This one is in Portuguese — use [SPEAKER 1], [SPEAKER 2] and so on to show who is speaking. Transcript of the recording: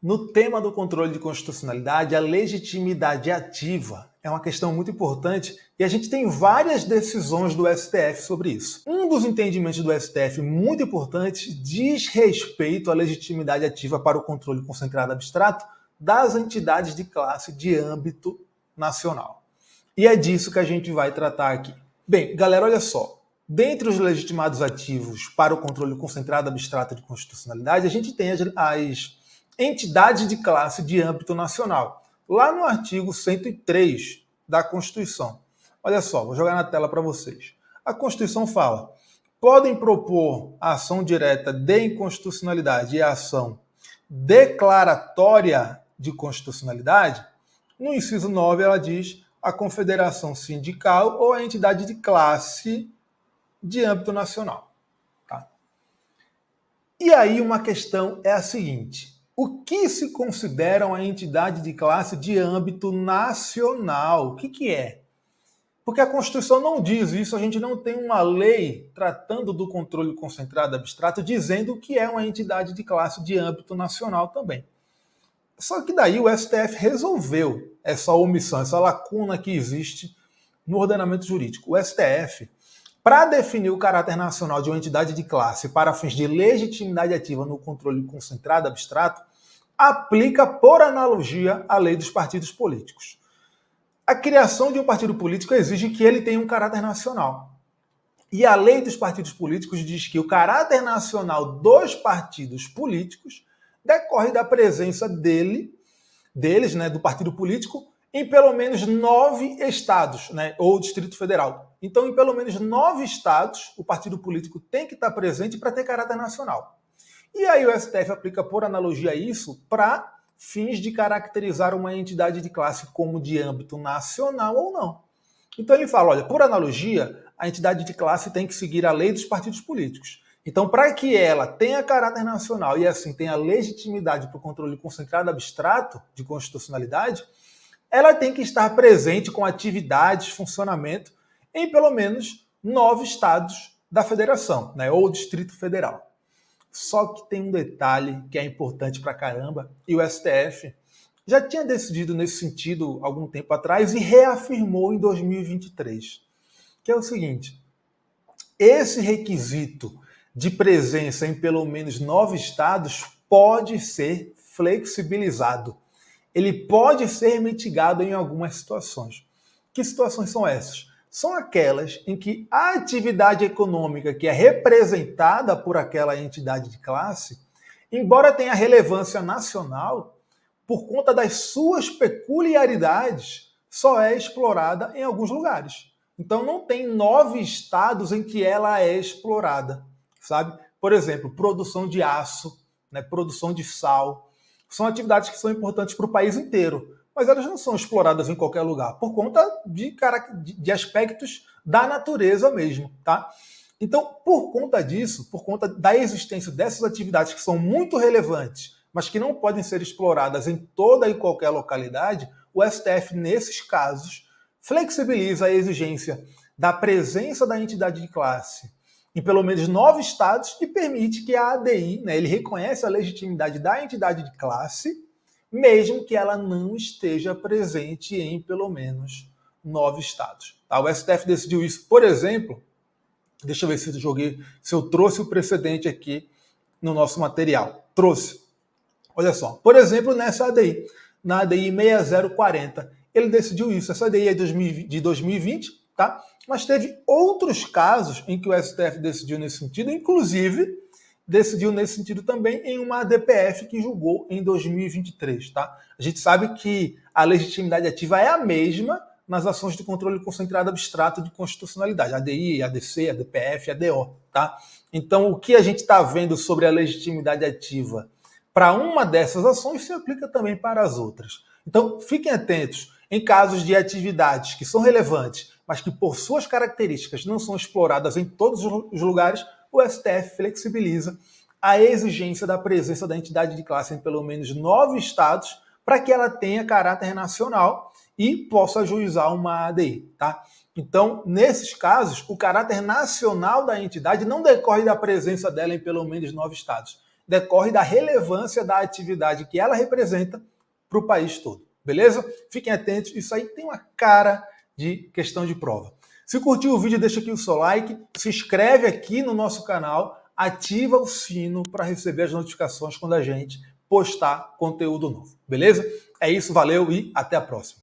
[SPEAKER 1] No tema do controle de constitucionalidade, a legitimidade ativa é uma questão muito importante e a gente tem várias decisões do STF sobre isso. Um dos entendimentos do STF muito importante diz respeito à legitimidade ativa para o controle concentrado abstrato das entidades de classe de âmbito nacional. E é disso que a gente vai tratar aqui. Bem, galera, olha só. Dentre os legitimados ativos para o controle concentrado abstrato de constitucionalidade, a gente tem as entidades de classe de âmbito nacional, lá no artigo 103 da Constituição. Olha só, vou jogar na tela para vocês. A Constituição fala: podem propor a ação direta de inconstitucionalidade e a ação declaratória de constitucionalidade. No inciso 9, ela diz a confederação sindical ou a entidade de classe de âmbito nacional. Tá? E aí uma questão é a seguinte: o que se considera uma entidade de classe de âmbito nacional? O que é? Porque a Constituição não diz isso, a gente não tem uma lei tratando do controle concentrado abstrato dizendo o que é uma entidade de classe de âmbito nacional também. Só que daí o STF resolveu essa omissão, essa lacuna que existe no ordenamento jurídico. O STF, para definir o caráter nacional de uma entidade de classe para fins de legitimidade ativa no controle concentrado abstrato, aplica por analogia a lei dos partidos políticos. A criação de um partido político exige que ele tenha um caráter nacional. E a lei dos partidos políticos diz que o caráter nacional dos partidos políticos decorre da presença deles, do partido político, em pelo menos 9 estados, ou Distrito Federal. Então, em pelo menos 9 estados, o partido político tem que estar presente para ter caráter nacional. E aí o STF aplica por analogia isso para fins de caracterizar uma entidade de classe como de âmbito nacional ou não. Então ele fala, olha, por analogia, a entidade de classe tem que seguir a lei dos partidos políticos. Então, para que ela tenha caráter nacional e assim tenha legitimidade para o controle concentrado abstrato de constitucionalidade, ela tem que estar presente com atividades, funcionamento em pelo menos 9 estados da federação, ou Distrito Federal. Só que tem um detalhe que é importante pra caramba, e o STF já tinha decidido nesse sentido algum tempo atrás e reafirmou em 2023, que é o seguinte: esse requisito de presença em pelo menos 9 estados pode ser flexibilizado. Ele pode ser mitigado em algumas situações. Que situações são essas? São aquelas em que a atividade econômica que é representada por aquela entidade de classe, embora tenha relevância nacional, por conta das suas peculiaridades, só é explorada em alguns lugares. Então não tem 9 estados em que ela é explorada, sabe? Por exemplo, produção de aço, produção de sal, são atividades que são importantes para o país inteiro, mas elas não são exploradas em qualquer lugar, por conta de aspectos da natureza mesmo, tá? Então, por conta disso, por conta da existência dessas atividades que são muito relevantes, mas que não podem ser exploradas em toda e qualquer localidade, o STF, nesses casos, flexibiliza a exigência da presença da entidade de classe em pelo menos 9 estados e permite que a ADI, ele reconhece a legitimidade da entidade de classe, mesmo que ela não esteja presente em pelo menos 9 estados. Tá? O STF decidiu isso, por exemplo, deixa eu ver se eu trouxe o precedente aqui no nosso material. Trouxe. Olha só, por exemplo, nessa ADI, na ADI 6040, ele decidiu isso. Essa ADI é de 2020, tá? Mas teve outros casos em que o STF decidiu nesse sentido, inclusive decidiu nesse sentido também em uma ADPF que julgou em 2023, tá? A gente sabe que a legitimidade ativa é a mesma nas ações de controle concentrado abstrato de constitucionalidade, ADI, ADC, ADPF, ADO, tá? Então, o que a gente está vendo sobre a legitimidade ativa para uma dessas ações se aplica também para as outras. Então, fiquem atentos. Em casos de atividades que são relevantes, mas que por suas características não são exploradas em todos os lugares, o STF flexibiliza a exigência da presença da entidade de classe em pelo menos 9 estados para que ela tenha caráter nacional e possa ajuizar uma ADI. Tá? Então, nesses casos, o caráter nacional da entidade não decorre da presença dela em pelo menos 9 estados. decorre da relevância da atividade que ela representa para o país todo. Beleza? Fiquem atentos, isso aí tem uma cara de questão de prova. Se curtiu o vídeo, deixa aqui o seu like, se inscreve aqui no nosso canal, ativa o sino para receber as notificações quando a gente postar conteúdo novo. Beleza? É isso, valeu e até a próxima.